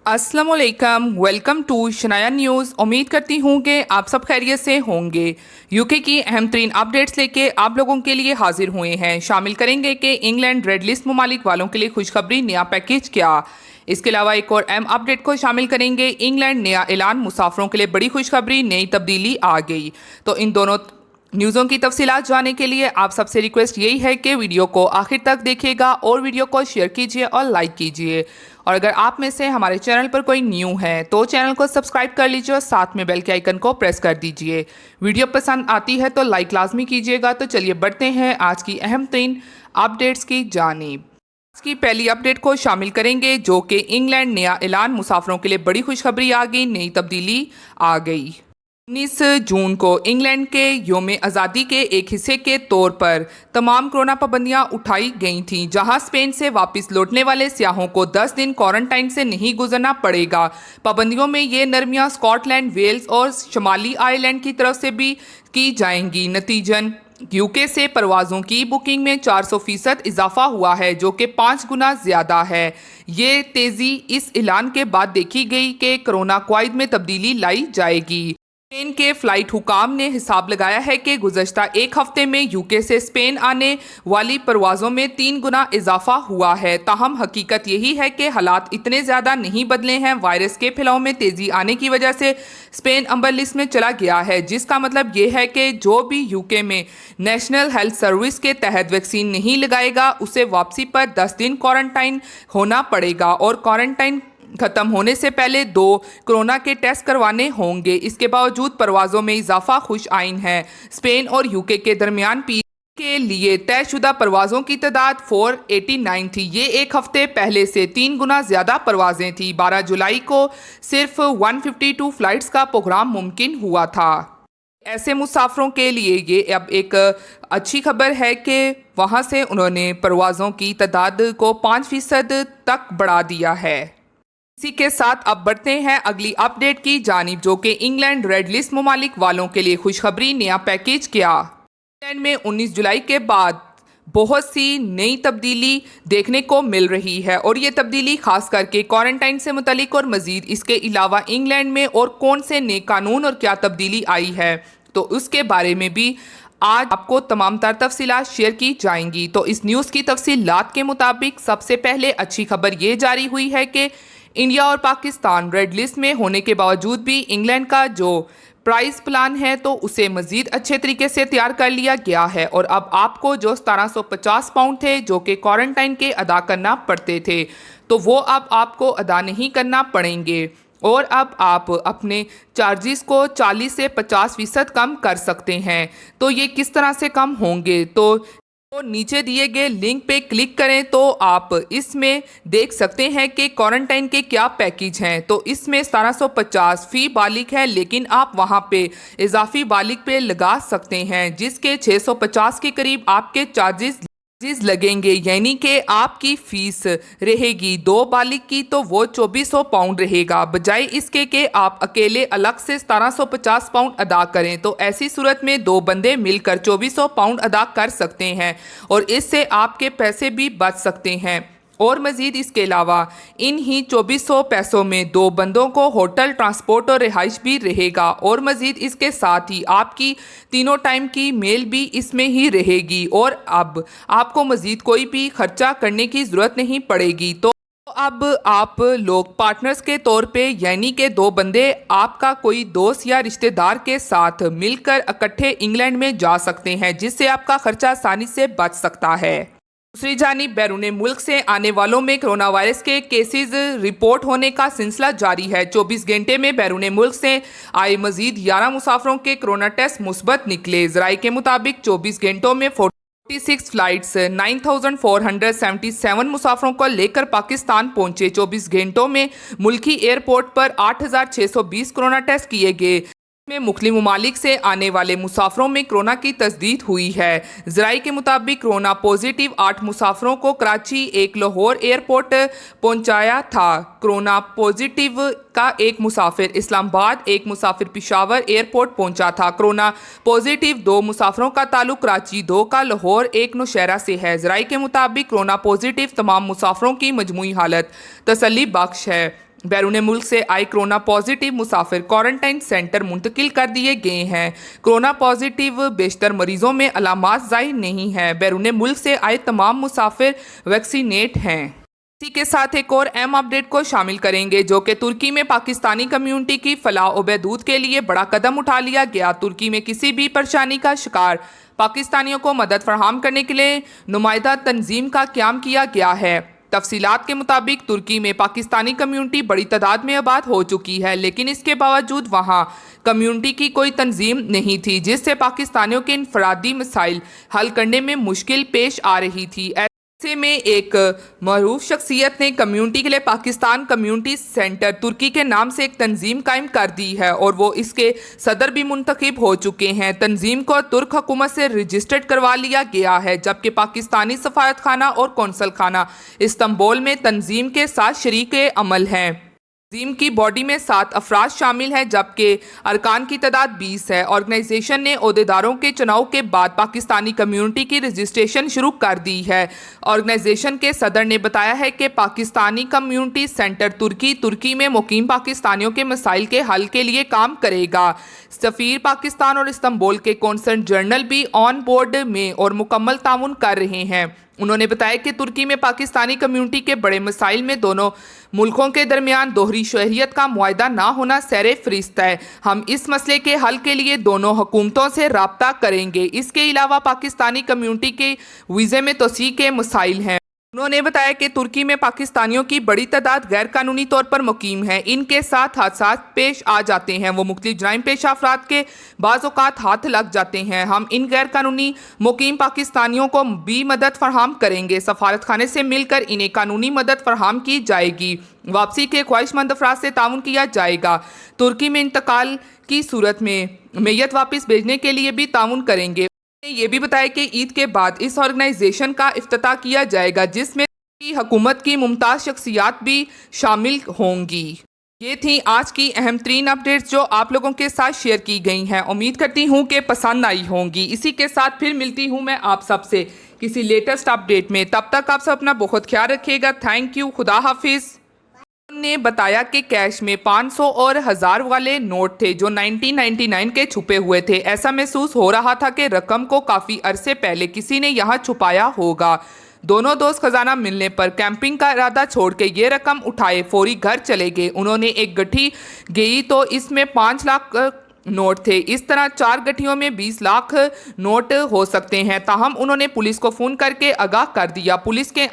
अस्सलाम वालेकुम, welcome to Shanaya news. उम्मीद करती हूँ कि आप सब खैरियत से होंगे। यूके की अहम तरीन अपडेट्स लेके आप लोगों के लिए हाजिर हुए हैं। शामिल करेंगे कि इंग्लैंड रेड लिस्ट ममालिक वालों के लिए खुशखबरी, नया पैकेज क्या। इसके अलावा एक और अहम अपडेट को शामिल करेंगे, इंग्लैंड नया ऐलान, मुसाफिरों के लिए बड़ी खुशखबरी, नई तब्दीली आ गई। तो इन दोनों न्यूज़ों की तफसीलात जानने के लिए आप सबसे रिक्वेस्ट यही है कि वीडियो को आखिर तक देखिएगा और वीडियो को शेयर कीजिए और लाइक कीजिए। और अगर आप में से हमारे चैनल पर कोई न्यू है तो चैनल को सब्सक्राइब कर लीजिए और साथ में बेल के आइकन को प्रेस कर दीजिए। वीडियो पसंद आती है तो लाइक लाजमी कीजिएगा। तो चलिए बढ़ते हैं आज की अहम तरीन अपडेट्स की जानिब। आज की पहली अपडेट को शामिल करेंगे जो कि इंग्लैंड नया ऐलान, मुसाफिरों के लिए बड़ी खुशखबरी आ गई, नई तब्दीली आ गई। 19 जून को इंग्लैंड के योम आज़ादी के एक हिस्से के तौर पर तमाम कोरोना पाबंदियां उठाई गई थीं, जहां स्पेन से वापस लौटने वाले सियाहों को 10 दिन क्वारंटाइन से नहीं गुजरना पड़ेगा। पाबंदियों में ये नरमियां स्कॉटलैंड, वेल्स और शमाली आयरलैंड की तरफ से भी की जाएंगी। नतीजन यूके से परवाज़ों की बुकिंग में 400% इजाफा हुआ है, जो कि 5 गुना ज़्यादा है। ये तेज़ी इस ऐलान के बाद देखी गई कि कोरोना क्वाइद में तब्दीली लाई जाएगी। स्पेन के फ्लाइट हुकाम ने हिसाब लगाया है कि गुज़श्ता एक हफ्ते में यूके से स्पेन आने वाली परवाज़ों में 3 गुना इजाफा हुआ है। ताहम हकीकत यही है कि हालात इतने ज़्यादा नहीं बदले हैं। वायरस के फैलाव में तेज़ी आने की वजह से स्पेन अंबर लिस्ट में चला गया है, जिसका मतलब ये है कि जो भी यूके में नेशनल हेल्थ सर्विस के तहत वैक्सीन नहीं लगाएगा उसे वापसी पर 10 दिन क्वारंटाइन होना पड़ेगा और क्वारंटाइन खत्म होने से पहले 2 कोरोना के टेस्ट करवाने होंगे। इसके बावजूद परवाज़ों में इजाफा खुश आइन है। स्पेन और यूके के दरमियान के लिए तयशुदा परवाज़ों की तादाद 489 थी। ये एक हफ्ते पहले से 3 गुना ज़्यादा परवाज़ें थी। 12 जुलाई को सिर्फ 152 फ़्लाइट्स का प्रोग्राम मुमकिन हुआ था। ऐसे मुसाफिरों के लिए ये अब एक अच्छी खबर है कि वहाँ से उन्होंने परवाज़ों की तादाद को 5% तक बढ़ा दिया है। इसी के साथ अब बढ़ते हैं अगली अपडेट की जानिब, जो कि इंग्लैंड रेड लिस्ट ममालिक वालों के लिए खुशखबरी, नया पैकेज क्या। इंग्लैंड में 19 जुलाई के बाद बहुत सी नई तब्दीली देखने को मिल रही है और ये तब्दीली खास करके क्वारंटाइन से मुतलिक और मज़ीद इसके अलावा इंग्लैंड में और कौन से नए कानून और क्या तब्दीली आई है, तो उसके बारे में भी आज आपको तमाम तर तफसीलात शेयर की जाएंगी। तो इस न्यूज़ की तफसीलात के मुताबिक सबसे पहले अच्छी खबर ये जारी हुई है कि इंडिया और पाकिस्तान रेड लिस्ट में होने के बावजूद भी इंग्लैंड का जो प्राइस प्लान है तो उसे मज़ीद अच्छे तरीके से तैयार कर लिया गया है और अब आपको जो 1750 पाउंड थे जो कि क्वारंटाइन के अदा करना पड़ते थे, तो वो अब आपको अदा नहीं करना पड़ेंगे और अब आप अपने चार्जेस को 40 से 50% कम कर सकते हैं। तो ये किस तरह से कम होंगे, तो नीचे दिए गए लिंक पे क्लिक करें तो आप इसमें देख सकते हैं कि क्वारंटाइन के क्या पैकेज हैं। तो इसमें 1750 फ़ी बालिग है, लेकिन आप वहां पे इजाफी बालिग पे लगा सकते हैं जिसके 650 के करीब आपके चार्जेस लगेंगे, यानी कि आपकी फ़ीस रहेगी 2 बालिग की तो वो 2400 पाउंड रहेगा, बजाय इसके कि आप अकेले अलग से 1750 पाउंड अदा करें। तो ऐसी सूरत में 2 बंदे मिलकर 2400 पाउंड अदा कर सकते हैं और इससे आपके पैसे भी बच सकते हैं। और मज़ीद इसके अलावा इन ही 2400 पैसों में 2 बंदों को होटल, ट्रांसपोर्ट और रिहाइश भी रहेगा और मज़ीद इसके साथ ही आपकी तीनों टाइम की मेल भी इसमें ही रहेगी और अब आपको मज़ीद कोई भी खर्चा करने की ज़रूरत नहीं पड़ेगी। तो अब आप लोग पार्टनर्स के तौर पे, यानी कि 2 बंदे आपका कोई दोस्त या रिश्तेदार के साथ मिलकर इकट्ठे इंग्लैंड में जा सकते हैं, जिससे आपका खर्चा आसानी से बच सकता है। दूसरी जानिब बैरून मुल्क से आने वालों में कोरोना वायरस के केसेस रिपोर्ट होने का सिलसिला जारी है। 24 घंटे में बैरून मुल्क से आए मजीद 11 मुसाफिरों के कोरोना टेस्ट मुस्बत निकले। ज़राए के मुताबिक 24 घंटों में 46 फ्लाइट्स 9477 मुसाफिरों को लेकर पाकिस्तान पहुंचे। 24 घंटों में मुल्की एयरपोर्ट पर 8620 कोरोना टेस्ट किए गए। में मुख्तलिफ ममालिक से आने वाले मुसाफिरों में कोरोना की तस्दीक हुई है। ज़राए के मुताबिक कोरोना पॉजिटिव 8 मुसाफिरों को कराची, एक लाहौर एयरपोर्ट पहुंचाया था। कोरोना पॉजिटिव का एक मुसाफिर इस्लामाबाद, एक मुसाफिर पेशावर एयरपोर्ट पहुंचा था। कोरोना पॉजिटिव 2 मुसाफिरों का ताल्लुक कराची, 2 का लाहौर, 1 नौशहरा से है। ज़राए के मुताबिक कोरोना पॉजिटिव तमाम मुसाफिरों की मजमूई हालत तसल्ली बख्श है। बैरून मुल्क से आए कोरोना पॉजिटिव मुसाफिर क्वारंटाइन सेंटर मुंतकिल कर दिए गए हैं। कोरोना पॉजिटिव बेशतर मरीजों में अलामात ज़ाहिर नहीं है। बैरून मुल्क से आए तमाम मुसाफिर वैक्सीनेट हैं। इसी के साथ एक और अहम अपडेट को शामिल करेंगे, जो कि तुर्की में पाकिस्तानी कम्युनिटी की फलाह व बहबूद के लिए बड़ा कदम उठा लिया गया। तुर्की में किसी भी परेशानी का शिकार पाकिस्तानियों को मदद फराहम करने के लिए नुमाइंदा तंजीम का क़याम किया गया है। तफसीलात के मुताबिक तुर्की में पाकिस्तानी कम्युनिटी बड़ी तादाद में आबाद हो चुकी है, लेकिन इसके बावजूद वहाँ कम्युनिटी की कोई तंजीम नहीं थी, जिससे पाकिस्तानियों के इनफरादी मसाइल हल करने में मुश्किल पेश आ रही थी। ऐसे में एक मरूफ शख्सियत ने कम्युनिटी के लिए पाकिस्तान कम्युनिटी सेंटर तुर्की के नाम से एक तंजीम कायम कर दी है और वो इसके सदर भी मुंतखब हो चुके हैं। तंजीम को तुर्क हुकूमत से रजिस्टर्ड करवा लिया गया है, जबकि पाकिस्तानी सफारत खाना और कौंसल खाना इस्तांबुल में तंजीम के साथ शरीक अमल हैं। तंजीम की बॉडी में 7 अफराद शामिल हैं, जबकि अरकान की तादाद 20 है। ऑर्गेनाइजेशन ने ओहदेदारों के चुनाव के बाद पाकिस्तानी कम्युनिटी की रजिस्ट्रेशन शुरू कर दी है। ऑर्गेनाइजेशन के सदर ने बताया है कि पाकिस्तानी कम्युनिटी सेंटर तुर्की में मुकीम पाकिस्तानियों के मसाइल के हल के लिए काम करेगा। सफ़ीर पाकिस्तान और इस्तांबुल के कौंसल जनरल भी ऑन बोर्ड में और मुकम्मल ताउन कर रहे हैं। उन्होंने बताया कि तुर्की में पाकिस्तानी कम्युनिटी के बड़े मसाइल में दोनों मुल्कों के दरमियान दोहरी शहरियत का मुआहदा ना होना सर फरिश्त है। हम इस मसले के हल के लिए दोनों हुकूमतों से राब्ता करेंगे। इसके अलावा पाकिस्तानी कम्युनिटी के वीज़े में तोसी के मसाइल हैं। उन्होंने बताया कि तुर्की में पाकिस्तानियों की बड़ी तादाद गैर कानूनी तौर पर मुकीम है। इनके साथ हादसा पेश आ जाते हैं। वो मुख्तलिफ जराइम पेशा अफराद के बाज़ औक़ात हाथ लग जाते हैं। हम इन गैर कानूनी मुकीम पाकिस्तानियों को भी मदद फराहम करेंगे। सफारत खाने से मिलकर इन्हें कानूनी मदद फराहम की जाएगी। वापसी के ख्वाहिशमंद अफराद से ताउन किया जाएगा। तुर्की में इंतकाल की सूरत में मैयत वापस भेजने के लिए भी ताउन करेंगे। ये भी बताया कि ईद के बाद इस ऑर्गेनाइजेशन का इफ्तिताह किया जाएगा, जिसमें हुकूमत की मुमताज़ शख्सियात भी शामिल होंगी। ये थी आज की अहम तरीन अपडेट्स जो आप लोगों के साथ शेयर की गई हैं। उम्मीद करती हूँ कि पसंद आई होंगी। इसी के साथ फिर मिलती हूँ मैं आप सबसे किसी लेटेस्ट अपडेट में। तब तक आप सब अपना बहुत ख्याल रखिएगा। Thank you. खुदा हाफिज़। ने बताया कि कैश में 500 और 1000 वाले नोट थे जो 1999 के छुपे हुए थे। ऐसा महसूस हो रहा था कि रकम को काफ़ी अरसे पहले किसी ने यहाँ छुपाया होगा। दोनों दोस्त खजाना मिलने पर कैंपिंग का इरादा छोड़ के ये रकम उठाए फौरी घर चले गए। उन्होंने एक गट्ठी गई तो इसमें 5 लाख नोट थे। इस तरह 4 गठियों में 20 लाख नोट हो सकते हैं। ताहम उन्होंने पुलिस को फ़ोन करके आगाह कर दिया। पुलिस के